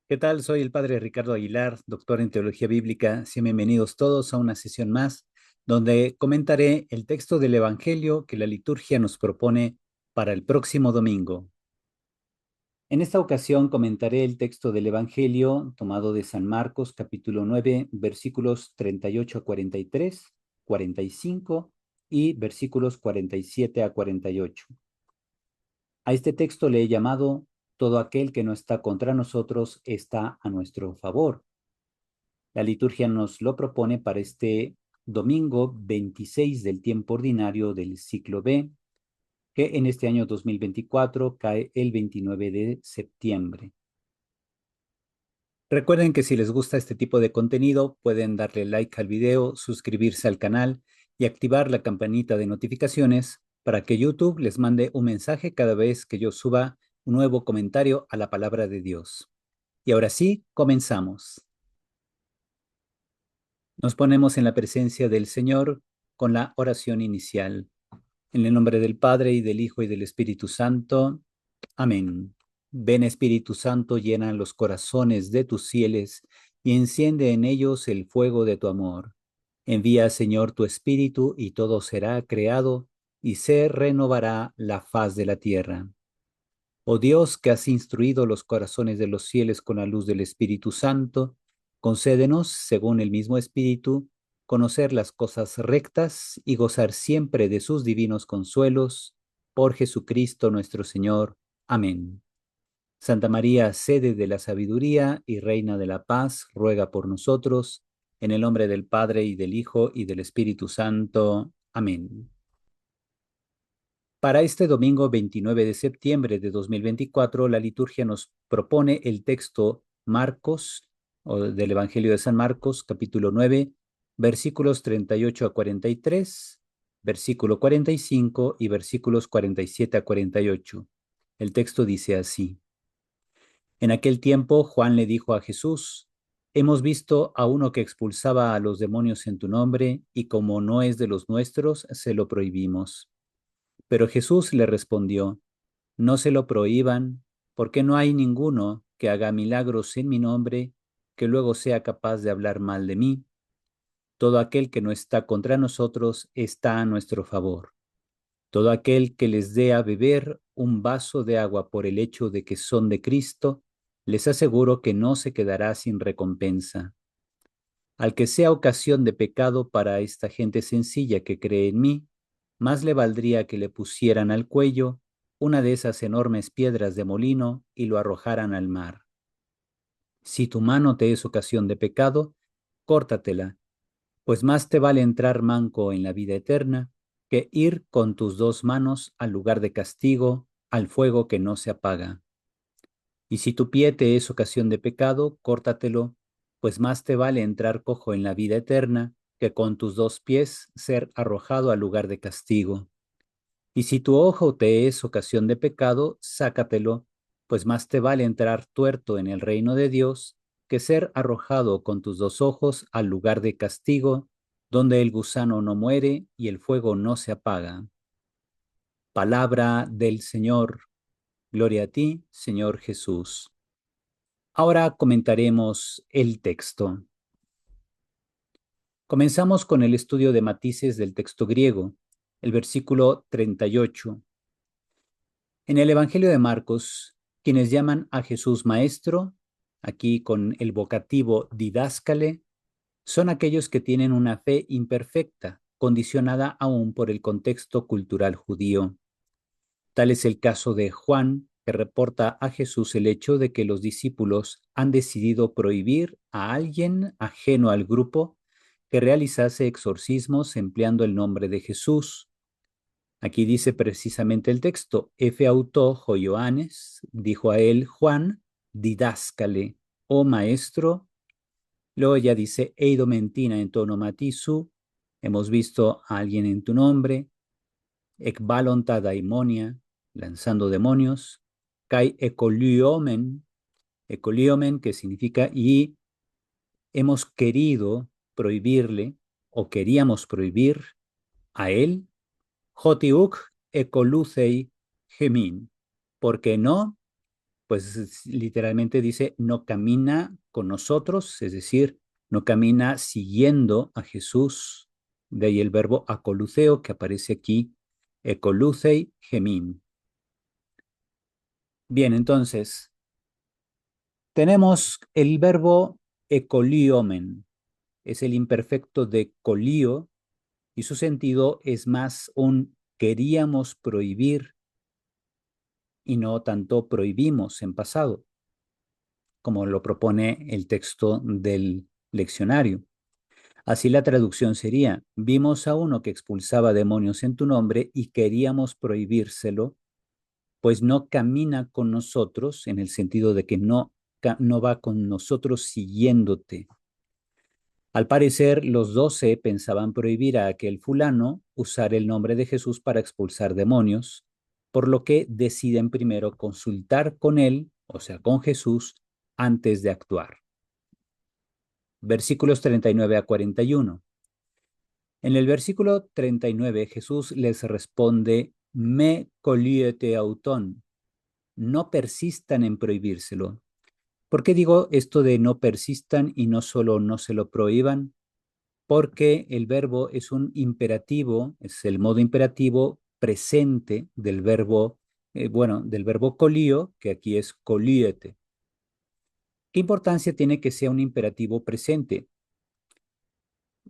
¿Qué tal? Soy el padre Ricardo Aguilar, doctor en teología bíblica. Sean bienvenidos todos a una sesión más donde comentaré el texto del Evangelio que la liturgia nos propone para el próximo domingo. En esta ocasión comentaré el texto del Evangelio tomado de San Marcos, capítulo 9, versículos 38 a 43, 45 y versículos 47 a 48. A este texto le he llamado todo aquel que no está contra nosotros está a nuestro favor. La liturgia nos lo propone para este domingo 26 del tiempo ordinario del ciclo B, que en este año 2024 cae el 29 de septiembre. Recuerden que si les gusta este tipo de contenido, pueden darle like al video, suscribirse al canal y activar la campanita de notificaciones para que YouTube les mande un mensaje cada vez que yo suba un nuevo comentario a la palabra de Dios. Y ahora sí, comenzamos. Nos ponemos en la presencia del Señor con la oración inicial. En el nombre del Padre, y del Hijo, y del Espíritu Santo. Amén. Ven, Espíritu Santo, llena los corazones de tus fieles y enciende en ellos el fuego de tu amor. Envía, Señor, tu Espíritu, y todo será creado, y se renovará la faz de la tierra. Oh Dios, que has instruido los corazones de los fieles con la luz del Espíritu Santo, concédenos, según el mismo Espíritu, conocer las cosas rectas y gozar siempre de sus divinos consuelos. Por Jesucristo nuestro Señor. Amén. Santa María, sede de la sabiduría y reina de la paz, ruega por nosotros, en el nombre del Padre y del Hijo y del Espíritu Santo. Amén. Para este domingo 29 de septiembre de 2024, la liturgia nos propone el texto Marcos, o del Evangelio de San Marcos, capítulo 9, versículos 38 a 43, versículo 45 y versículos 47 a 48. El texto dice así: En aquel tiempo Juan le dijo a Jesús: Hemos visto a uno que expulsaba a los demonios en tu nombre, y como no es de los nuestros, se lo prohibimos. Pero Jesús le respondió: No se lo prohíban, porque no hay ninguno que haga milagros en mi nombre que luego sea capaz de hablar mal de mí. Todo aquel que no está contra nosotros está a nuestro favor. Todo aquel que les dé a beber un vaso de agua por el hecho de que son de Cristo, les aseguro que no se quedará sin recompensa. Al que sea ocasión de pecado para esta gente sencilla que cree en mí, más le valdría que le pusieran al cuello una de esas enormes piedras de molino y lo arrojaran al mar. Si tu mano te es ocasión de pecado, córtatela, pues más te vale entrar manco en la vida eterna que ir con tus dos manos al lugar de castigo, al fuego que no se apaga. Y si tu pie te es ocasión de pecado, córtatelo, pues más te vale entrar cojo en la vida eterna que con tus dos pies ser arrojado al lugar de castigo. Y si tu ojo te es ocasión de pecado, sácatelo, pues más te vale entrar tuerto en el reino de Dios que ser arrojado con tus dos ojos al lugar de castigo, donde el gusano no muere y el fuego no se apaga. Palabra del Señor. Gloria a ti, Señor Jesús. Ahora comentaremos el texto. Comenzamos con el estudio de matices del texto griego, el versículo 38. En el Evangelio de Marcos, quienes llaman a Jesús maestro, aquí con el vocativo didáscale, son aquellos que tienen una fe imperfecta, condicionada aún por el contexto cultural judío. Tal es el caso de Juan, que reporta a Jesús el hecho de que los discípulos han decidido prohibir a alguien ajeno al grupo que realizase exorcismos empleando el nombre de Jesús. Aquí dice precisamente el texto: Efe auto jo Ioannes, dijo a él Juan, didáscale, oh maestro. Luego ya dice eido mentina en tono matisu, hemos visto a alguien en tu nombre, ekbalonta daimonia, lanzando demonios, kai ekoliomen, que significa y hemos querido prohibirle o queríamos prohibir a él, jotiuk ekolucei gemin, porque no Pues literalmente dice, no camina con nosotros, es decir, no camina siguiendo a Jesús. De ahí el verbo acoluceo que aparece aquí, ecolucei gemin. Bien, entonces, tenemos el verbo ecoliomen, es el imperfecto de colío y su sentido es más un queríamos prohibir y no tanto prohibimos en pasado, como lo propone el texto del leccionario. Así la traducción sería, vimos a uno que expulsaba demonios en tu nombre y queríamos prohibírselo, pues no camina con nosotros en el sentido de que no va con nosotros siguiéndote. Al parecer, los 12 pensaban prohibir a aquel fulano usar el nombre de Jesús para expulsar demonios, por lo que deciden primero consultar con él, o sea, con Jesús, antes de actuar. Versículos 39 a 41. En el versículo 39, Jesús les responde, me coliete autón, no persistan en prohibírselo. ¿Por qué digo esto de no persistan y no solo no se lo prohíban? Porque el verbo es un imperativo, es el modo imperativo presente del verbo, del verbo colío, que aquí es colíete. ¿Qué importancia tiene que sea un imperativo presente?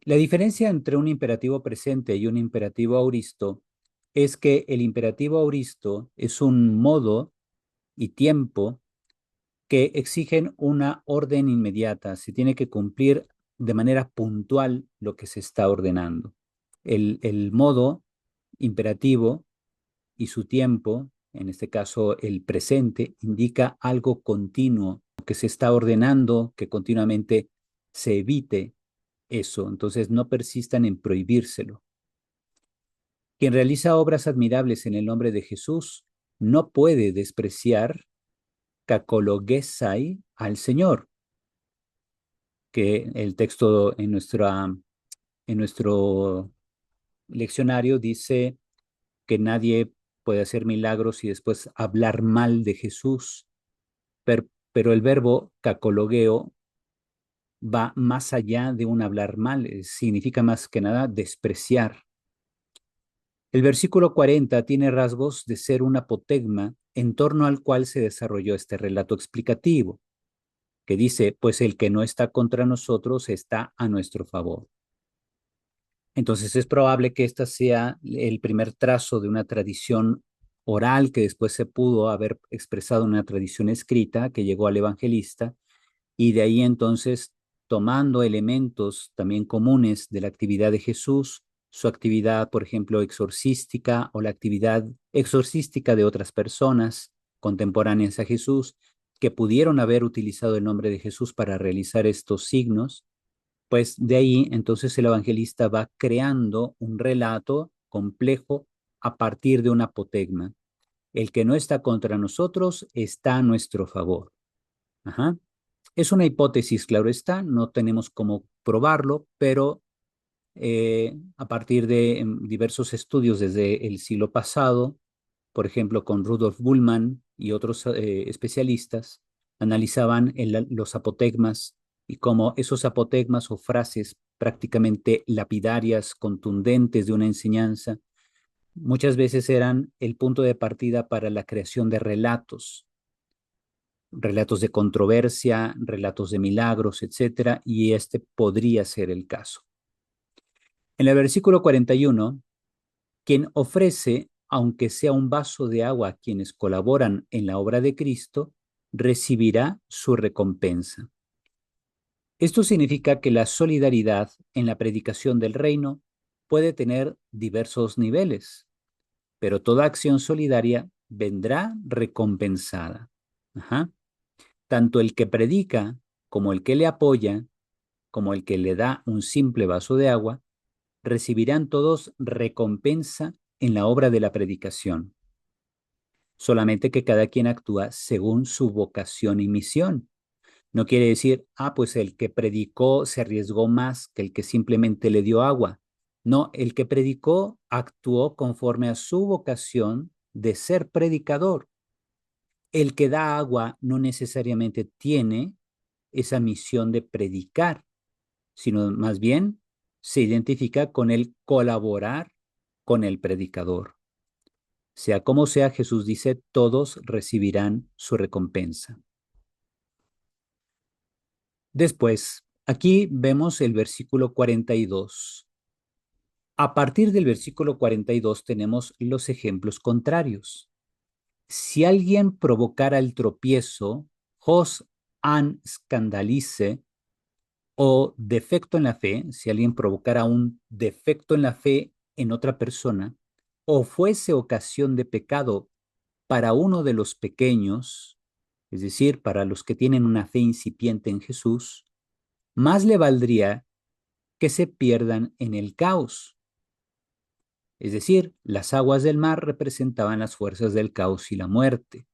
La diferencia entre un imperativo presente y un imperativo auristo es que el imperativo auristo es un modo y tiempo que exigen una orden inmediata. Se tiene que cumplir de manera puntual lo que se está ordenando. El modo imperativo y su tiempo, en este caso el presente, indica algo continuo que se está ordenando, que continuamente se evite eso. Entonces no persistan en prohibírselo. Quien realiza obras admirables en el nombre de Jesús no puede despreciar kakologesai al Señor, que el texto en nuestro leccionario dice que nadie puede hacer milagros y después hablar mal de Jesús, pero el verbo cacologueo va más allá de un hablar mal, significa más que nada despreciar. El versículo 40 tiene rasgos de ser un apotegma en torno al cual se desarrolló este relato explicativo, que dice, pues el que no está contra nosotros está a nuestro favor. Entonces es probable que esta sea el primer trazo de una tradición oral que después se pudo haber expresado en una tradición escrita que llegó al evangelista y de ahí entonces tomando elementos también comunes de la actividad de Jesús, su actividad, por ejemplo, exorcística o la actividad exorcística de otras personas contemporáneas a Jesús que pudieron haber utilizado el nombre de Jesús para realizar estos signos, pues de ahí entonces el evangelista va creando un relato complejo a partir de un apotegma. El que no está contra nosotros está a nuestro favor. Ajá. Es una hipótesis, claro está, no tenemos cómo probarlo, pero a partir de diversos estudios desde el siglo pasado, por ejemplo, con Rudolf Bullmann y otros especialistas, analizaban los apotegmas y cómo esos apotegmas o frases prácticamente lapidarias, contundentes de una enseñanza, muchas veces eran el punto de partida para la creación de relatos de controversia, relatos de milagros, etcétera, y este podría ser el caso. En el versículo 41, quien ofrece, aunque sea un vaso de agua a quienes colaboran en la obra de Cristo, recibirá su recompensa. Esto significa que la solidaridad en la predicación del reino puede tener diversos niveles, pero toda acción solidaria vendrá recompensada. Ajá. Tanto el que predica como el que le apoya, como el que le da un simple vaso de agua, recibirán todos recompensa en la obra de la predicación. Solamente que cada quien actúa según su vocación y misión. No quiere decir, pues el que predicó se arriesgó más que el que simplemente le dio agua. No, el que predicó actuó conforme a su vocación de ser predicador. El que da agua no necesariamente tiene esa misión de predicar, sino más bien se identifica con el colaborar con el predicador. Sea como sea, Jesús dice, todos recibirán su recompensa. Después, aquí vemos el versículo 42. A partir del versículo 42 tenemos los ejemplos contrarios. Si alguien provocara el tropiezo, os an scandalice, o defecto en la fe, si alguien provocara un defecto en la fe en otra persona, o fuese ocasión de pecado para uno de los pequeños, es decir, para los que tienen una fe incipiente en Jesús, más le valdría que se pierdan en el caos. Es decir, las aguas del mar representaban las fuerzas del caos y la muerte.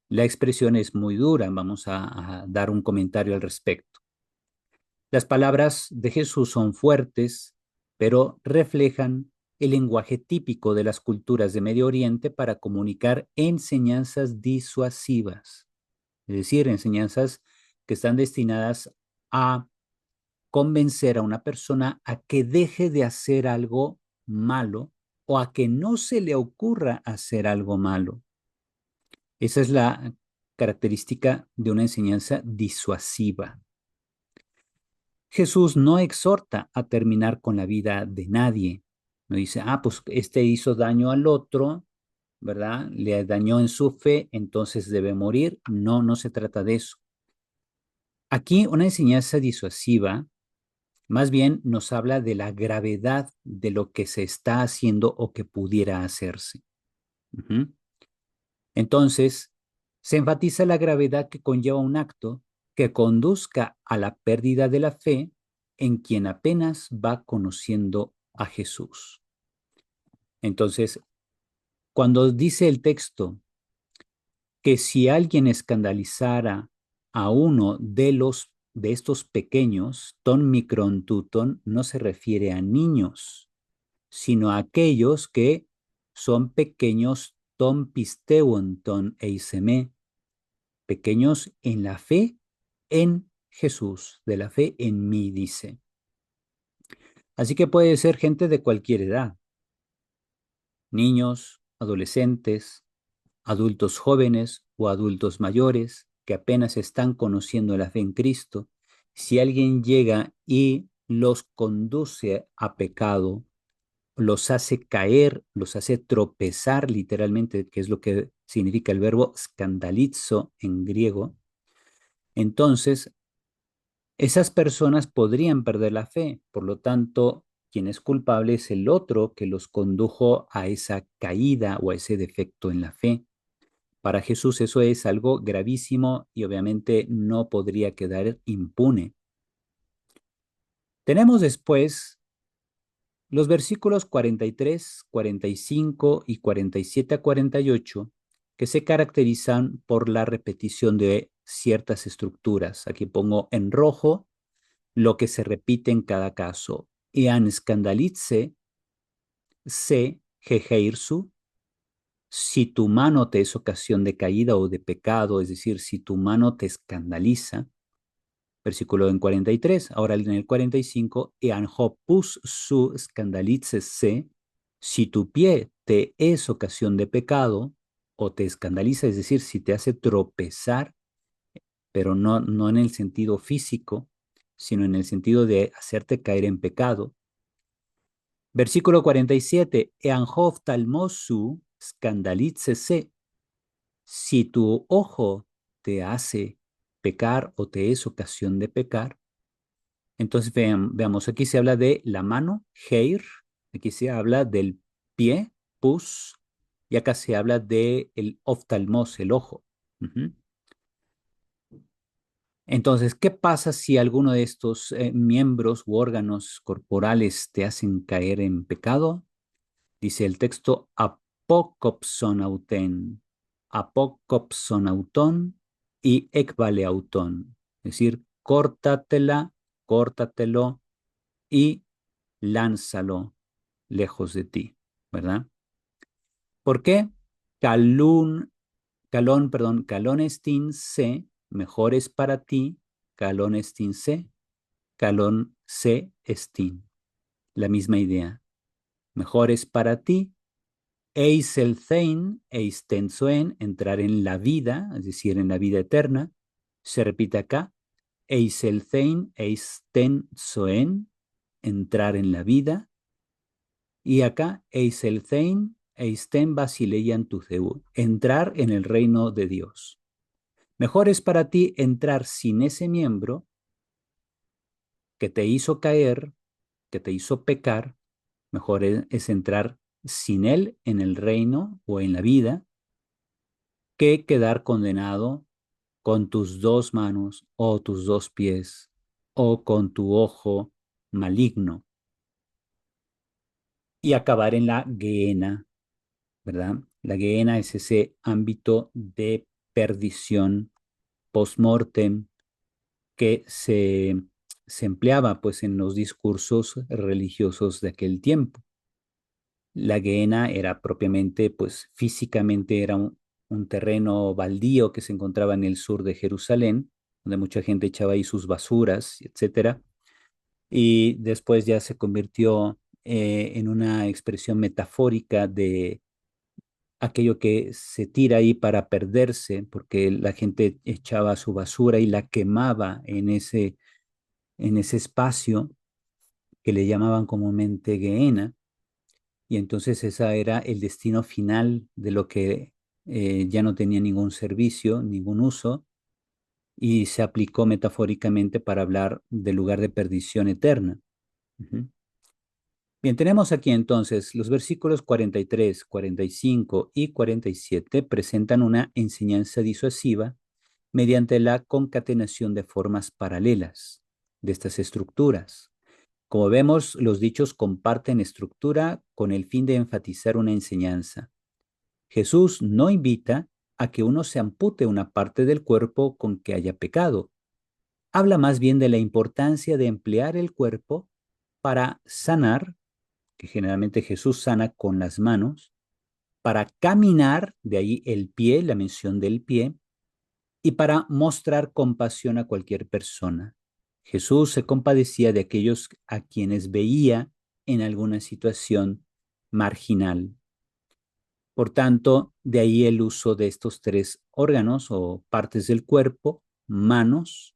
La expresión es muy dura, vamos a dar un comentario al respecto. Las palabras de Jesús son fuertes, pero reflejan el lenguaje típico de las culturas de Medio Oriente para comunicar enseñanzas disuasivas, es decir, enseñanzas que están destinadas a convencer a una persona a que deje de hacer algo malo o a que no se le ocurra hacer algo malo. Esa es la característica de una enseñanza disuasiva. Jesús no exhorta a terminar con la vida de nadie. No dice, pues este hizo daño al otro, ¿verdad? Le dañó en su fe, entonces debe morir. No, no se trata de eso. Aquí una enseñanza disuasiva más bien nos habla de la gravedad de lo que se está haciendo o que pudiera hacerse. Uh-huh. Entonces, se enfatiza la gravedad que conlleva un acto que conduzca a la pérdida de la fe en quien apenas va conociendo a Jesús. Entonces, cuando dice el texto que si alguien escandalizara a uno de estos pequeños, ton micron tuton, no se refiere a niños, sino a aquellos que son pequeños ton pisteuon ton eiseme, pequeños en la fe en Jesús, de la fe en mí, dice. Así que puede ser gente de cualquier edad, niños, adolescentes, adultos jóvenes o adultos mayores que apenas están conociendo la fe en Cristo. Si alguien llega y los conduce a pecado, los hace caer, los hace tropezar literalmente, que es lo que significa el verbo scandalizo en griego, entonces esas personas podrían perder la fe. Por lo tanto, quien es culpable es el otro que los condujo a esa caída o a ese defecto en la fe. Para Jesús eso es algo gravísimo y obviamente no podría quedar impune. Tenemos después los versículos 43, 45 y 47 a 48 que se caracterizan por la repetición de ciertas estructuras. Aquí pongo en rojo lo que se repite en cada caso. Ean scandalice se geheirsu, si tu mano te es ocasión de caída o de pecado, es decir, si tu mano te escandaliza. Versículo en 43, ahora en el 45, ean hopus su scandalice se, si tu pie te es ocasión de pecado o te escandaliza, es decir, si te hace tropezar, pero no en el sentido físico, sino en el sentido de hacerte caer en pecado. Versículo 47, ean hoftalmosu scandalice se, si tu ojo te hace pecar o te es ocasión de pecar. Entonces veamos, aquí se habla de la mano, heir, aquí se habla del pie, pus, y acá se habla de el oftalmos, el ojo. Uh-huh. Entonces, ¿qué pasa si alguno de estos miembros u órganos corporales te hacen caer en pecado? Dice el texto, apokopsonauten, apokopsonauton y ekvaleauton. Es decir, córtatela, córtatelo y lánzalo lejos de ti, ¿verdad? ¿Por qué? Calún calón estin se, mejor es para ti, calón estin se, calón se estin. La misma idea. Mejor es para ti, eis el thein, eis tensoen, entrar en la vida, es decir, en la vida eterna. Se repite acá, eis el thein, eis tensoen, entrar en la vida. Y acá, eis el thein, eis ten basileian tu theu, entrar en el reino de Dios. Mejor es para ti entrar sin ese miembro que te hizo caer, que te hizo pecar, mejor es entrar sin él en el reino o en la vida, que quedar condenado con tus dos manos o tus dos pies o con tu ojo maligno y acabar en la gehenna, ¿verdad? La gehenna es ese ámbito de perdición post-mortem que se empleaba pues en los discursos religiosos de aquel tiempo. La Gehenna era propiamente, pues físicamente era un terreno baldío que se encontraba en el sur de Jerusalén, donde mucha gente echaba ahí sus basuras, etcétera. Y después ya se convirtió en una expresión metafórica de aquello que se tira ahí para perderse, porque la gente echaba su basura y la quemaba en ese espacio que le llamaban comúnmente Gehenna. Y entonces ese era el destino final de lo que ya no tenía ningún servicio, ningún uso, y se aplicó metafóricamente para hablar del lugar de perdición eterna. Ujú. Bien, tenemos aquí entonces los versículos 43, 45 y 47 presentan una enseñanza disuasiva mediante la concatenación de formas paralelas de estas estructuras. Como vemos, los dichos comparten estructura con el fin de enfatizar una enseñanza. Jesús no invita a que uno se ampute una parte del cuerpo con que haya pecado. Habla más bien de la importancia de emplear el cuerpo para sanar, que generalmente Jesús sana con las manos, para caminar, de ahí el pie, la mención del pie, y para mostrar compasión a cualquier persona. Jesús se compadecía de aquellos a quienes veía en alguna situación marginal. Por tanto, de ahí el uso de estos tres órganos o partes del cuerpo: manos,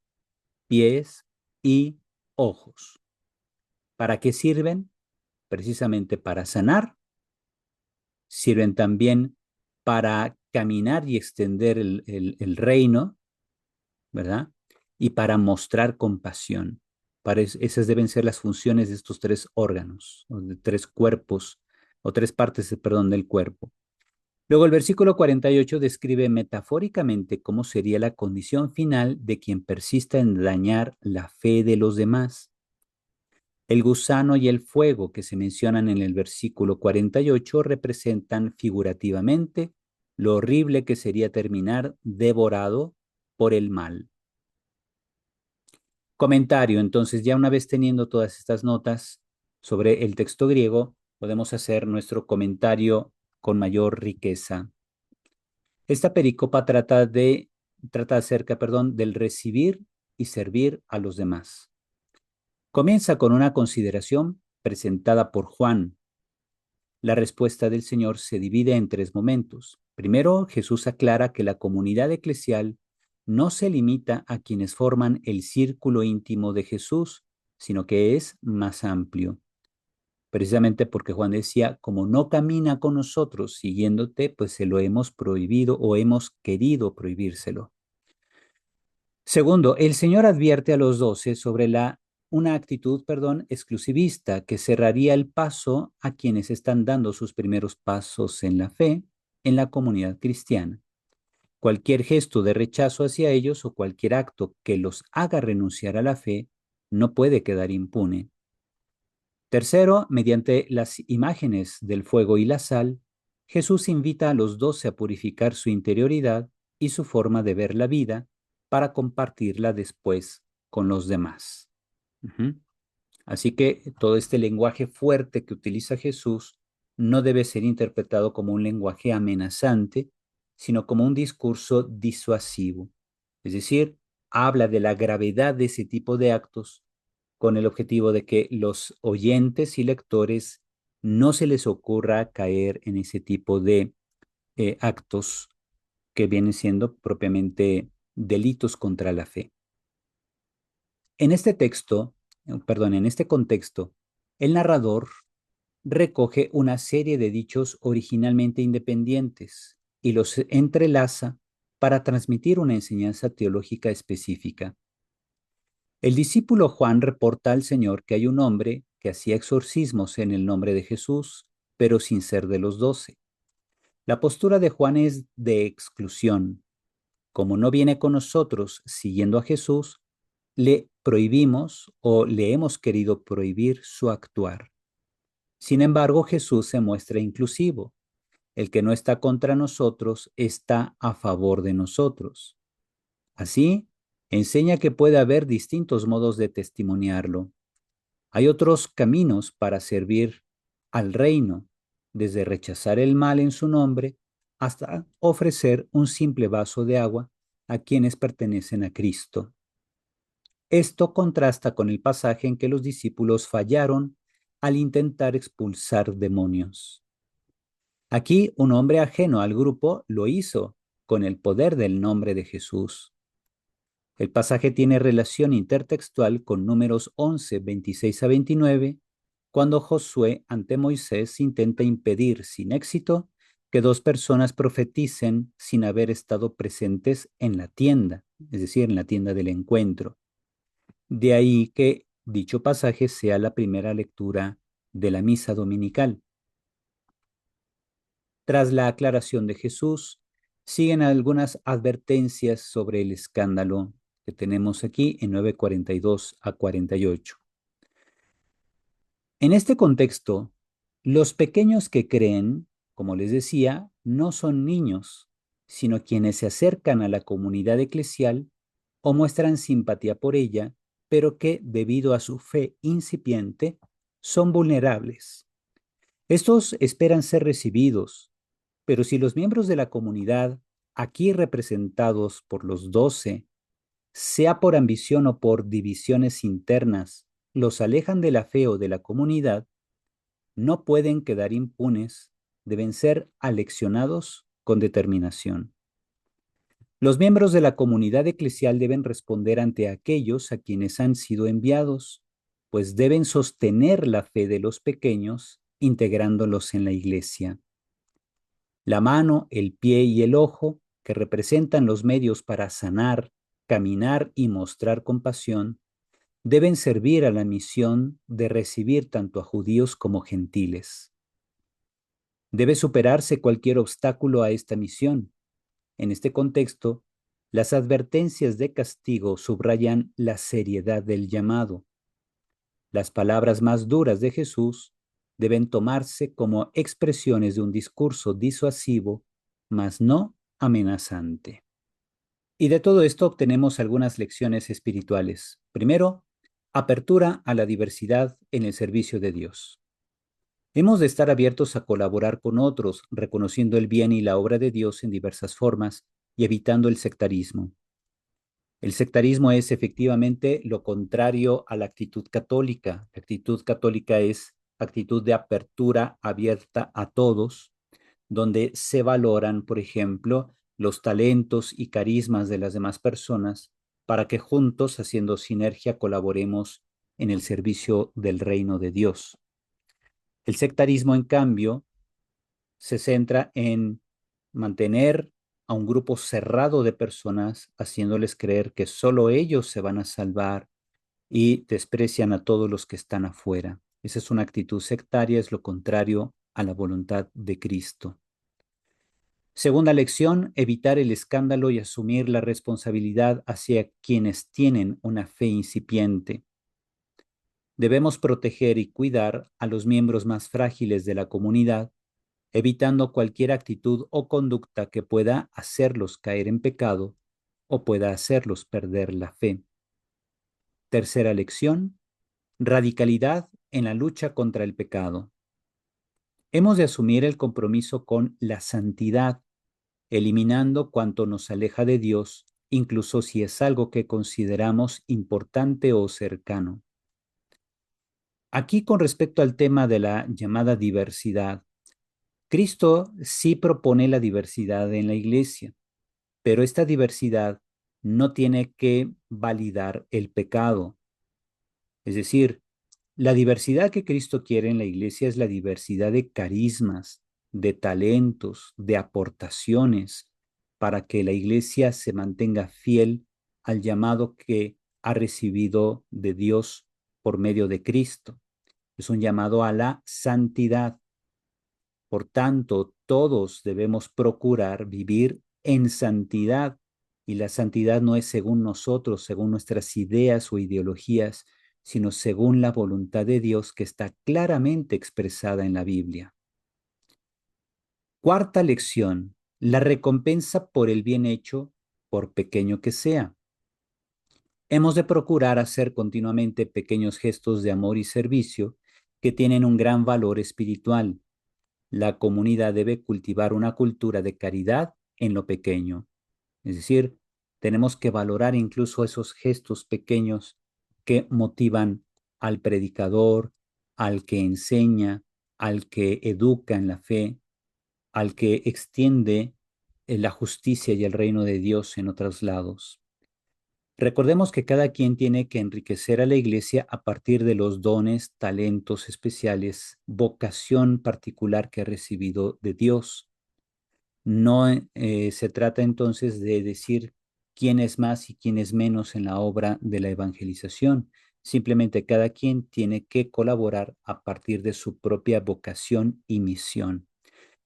pies y ojos. ¿Para qué sirven? Precisamente para sanar. Sirven también para caminar y extender el reino, ¿verdad? Y para mostrar compasión. Esas deben ser las funciones de estos tres órganos, o de tres cuerpos, o tres partes, perdón, del cuerpo. Luego el versículo 48 describe metafóricamente cómo sería la condición final de quien persista en dañar la fe de los demás. El gusano y el fuego que se mencionan en el versículo 48 representan figurativamente lo horrible que sería terminar devorado por el mal. Comentario. Entonces, ya una vez teniendo todas estas notas sobre el texto griego, podemos hacer nuestro comentario con mayor riqueza. Esta pericopa trata acerca, perdón, del recibir y servir a los demás. Comienza con una consideración presentada por Juan. La respuesta del Señor se divide en tres momentos. Primero, Jesús aclara que la comunidad eclesial no se limita a quienes forman el círculo íntimo de Jesús, sino que es más amplio. Precisamente porque Juan decía, como no camina con nosotros siguiéndote, pues se lo hemos prohibido o hemos querido prohibírselo. Segundo, el Señor advierte a los 12 sobre una actitud, exclusivista que cerraría el paso a quienes están dando sus primeros pasos en la fe en la comunidad cristiana. Cualquier gesto de rechazo hacia ellos o cualquier acto que los haga renunciar a la fe no puede quedar impune. Tercero, mediante las imágenes del fuego y la sal, Jesús invita a los 12 a purificar su interioridad y su forma de ver la vida para compartirla después con los demás. Así que todo este lenguaje fuerte que utiliza Jesús no debe ser interpretado como un lenguaje amenazante, sino como un discurso disuasivo. Es decir, habla de la gravedad de ese tipo de actos con el objetivo de que los oyentes y lectores no se les ocurra caer en ese tipo de actos que vienen siendo propiamente delitos contra la fe. En este texto, perdón, en este contexto, el narrador recoge una serie de dichos originalmente independientes y los entrelaza para transmitir una enseñanza teológica específica. El discípulo Juan reporta al Señor que hay un hombre que hacía exorcismos en el nombre de Jesús, pero sin ser de los 12. La postura de Juan es de exclusión. Como no viene con nosotros siguiendo a Jesús, le prohibimos o le hemos querido prohibir su actuar. Sin embargo, Jesús se muestra inclusivo. El que no está contra nosotros está a favor de nosotros. Así, enseña que puede haber distintos modos de testimoniarlo. Hay otros caminos para servir al reino, desde rechazar el mal en su nombre hasta ofrecer un simple vaso de agua a quienes pertenecen a Cristo. Esto contrasta con el pasaje en que los discípulos fallaron al intentar expulsar demonios. Aquí un hombre ajeno al grupo lo hizo con el poder del nombre de Jesús. El pasaje tiene relación intertextual con Números 11, 26 a 29, cuando Josué ante Moisés intenta impedir sin éxito que dos personas profeticen sin haber estado presentes en la tienda, es decir, en la tienda del encuentro. De ahí que dicho pasaje sea la primera lectura de la misa dominical. Tras la aclaración de Jesús, siguen algunas advertencias sobre el escándalo que tenemos aquí en 9:42 a 48. En este contexto, los pequeños que creen, como les decía, no son niños, sino quienes se acercan a la comunidad eclesial o muestran simpatía por ella, pero que, debido a su fe incipiente, son vulnerables. Estos esperan ser recibidos, pero si los miembros de la comunidad, aquí representados por los 12, sea por ambición o por divisiones internas, los alejan de la fe o de la comunidad, no pueden quedar impunes, deben ser aleccionados con determinación. Los miembros de la comunidad eclesial deben responder ante aquellos a quienes han sido enviados, pues deben sostener la fe de los pequeños, integrándolos en la iglesia. La mano, el pie y el ojo, que representan los medios para sanar, caminar y mostrar compasión, deben servir a la misión de recibir tanto a judíos como gentiles. Debe superarse cualquier obstáculo a esta misión. En este contexto, las advertencias de castigo subrayan la seriedad del llamado. Las palabras más duras de Jesús deben tomarse como expresiones de un discurso disuasivo, mas no amenazante. Y de todo esto obtenemos algunas lecciones espirituales. Primero, apertura a la diversidad en el servicio de Dios. Hemos de estar abiertos a colaborar con otros, reconociendo el bien y la obra de Dios en diversas formas y evitando el sectarismo. El sectarismo es efectivamente lo contrario a la actitud católica. La actitud católica es actitud de apertura abierta a todos, donde se valoran, por ejemplo, los talentos y carismas de las demás personas para que juntos, haciendo sinergia, colaboremos en el servicio del reino de Dios. El sectarismo, en cambio, se centra en mantener a un grupo cerrado de personas, haciéndoles creer que solo ellos se van a salvar y desprecian a todos los que están afuera. Esa es una actitud sectaria, es lo contrario a la voluntad de Cristo. Segunda lección, evitar el escándalo y asumir la responsabilidad hacia quienes tienen una fe incipiente. Debemos proteger y cuidar a los miembros más frágiles de la comunidad, evitando cualquier actitud o conducta que pueda hacerlos caer en pecado o pueda hacerlos perder la fe. Tercera lección, radicalidad en la lucha contra el pecado. Hemos de asumir el compromiso con la santidad, eliminando cuanto nos aleja de Dios, incluso si es algo que consideramos importante o cercano. Aquí, con respecto al tema de la llamada diversidad, Cristo sí propone la diversidad en la iglesia, pero esta diversidad no tiene que validar el pecado. Es decir, la diversidad que Cristo quiere en la iglesia es la diversidad de carismas, de talentos, de aportaciones, para que la iglesia se mantenga fiel al llamado que ha recibido de Dios por medio de Cristo. Es un llamado a la santidad. Por tanto, todos debemos procurar vivir en santidad, y la santidad no es según nosotros, según nuestras ideas o ideologías, sino según la voluntad de Dios que está claramente expresada en la Biblia. Cuarta lección: la recompensa por el bien hecho, por pequeño que sea. Hemos de procurar hacer continuamente pequeños gestos de amor y servicio que tienen un gran valor espiritual. La comunidad debe cultivar una cultura de caridad en lo pequeño. Es decir, tenemos que valorar incluso esos gestos pequeños que motivan al predicador, al que enseña, al que educa en la fe, al que extiende la justicia y el reino de Dios en otros lados. Recordemos que cada quien tiene que enriquecer a la iglesia a partir de los dones, talentos especiales, vocación particular que ha recibido de Dios. No se trata entonces de decir quién es más y quién es menos en la obra de la evangelización. Simplemente cada quien tiene que colaborar a partir de su propia vocación y misión.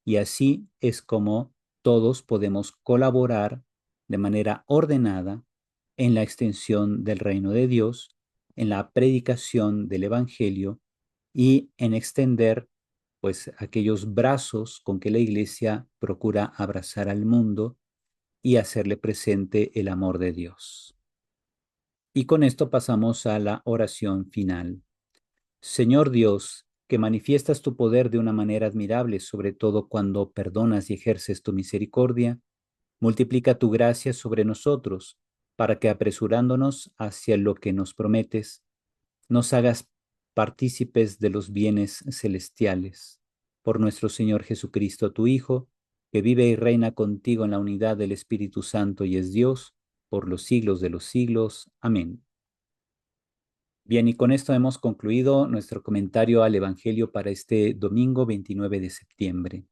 Y así es como todos podemos colaborar de manera ordenada en la extensión del reino de Dios, en la predicación del evangelio y en extender pues aquellos brazos con que la iglesia procura abrazar al mundo y hacerle presente el amor de Dios. Y con esto pasamos a la oración final. Señor Dios, que manifiestas tu poder de una manera admirable, sobre todo cuando perdonas y ejerces tu misericordia, multiplica tu gracia sobre nosotros, para que apresurándonos hacia lo que nos prometes, nos hagas partícipes de los bienes celestiales. Por nuestro Señor Jesucristo, tu Hijo, que vive y reina contigo en la unidad del Espíritu Santo y es Dios, por los siglos de los siglos. Amén. Bien, y con esto hemos concluido nuestro comentario al Evangelio para este domingo 29 de septiembre.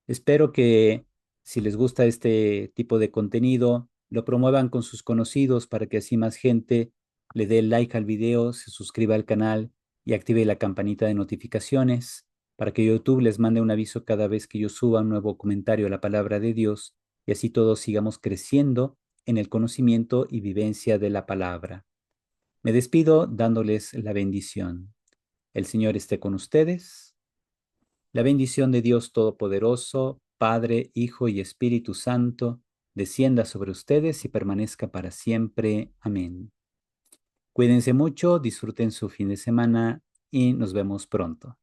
Espero que, si les gusta este tipo de contenido, lo promuevan con sus conocidos para que así más gente le dé like al video, se suscriba al canal y active la campanita de notificaciones para que YouTube les mande un aviso cada vez que yo suba un nuevo comentario a la palabra de Dios, y así todos sigamos creciendo en el conocimiento y vivencia de la palabra. Me despido dándoles la bendición. El Señor esté con ustedes. La bendición de Dios Todopoderoso, Padre, Hijo y Espíritu Santo, descienda sobre ustedes y permanezca para siempre. Amén. Cuídense mucho, disfruten su fin de semana y nos vemos pronto.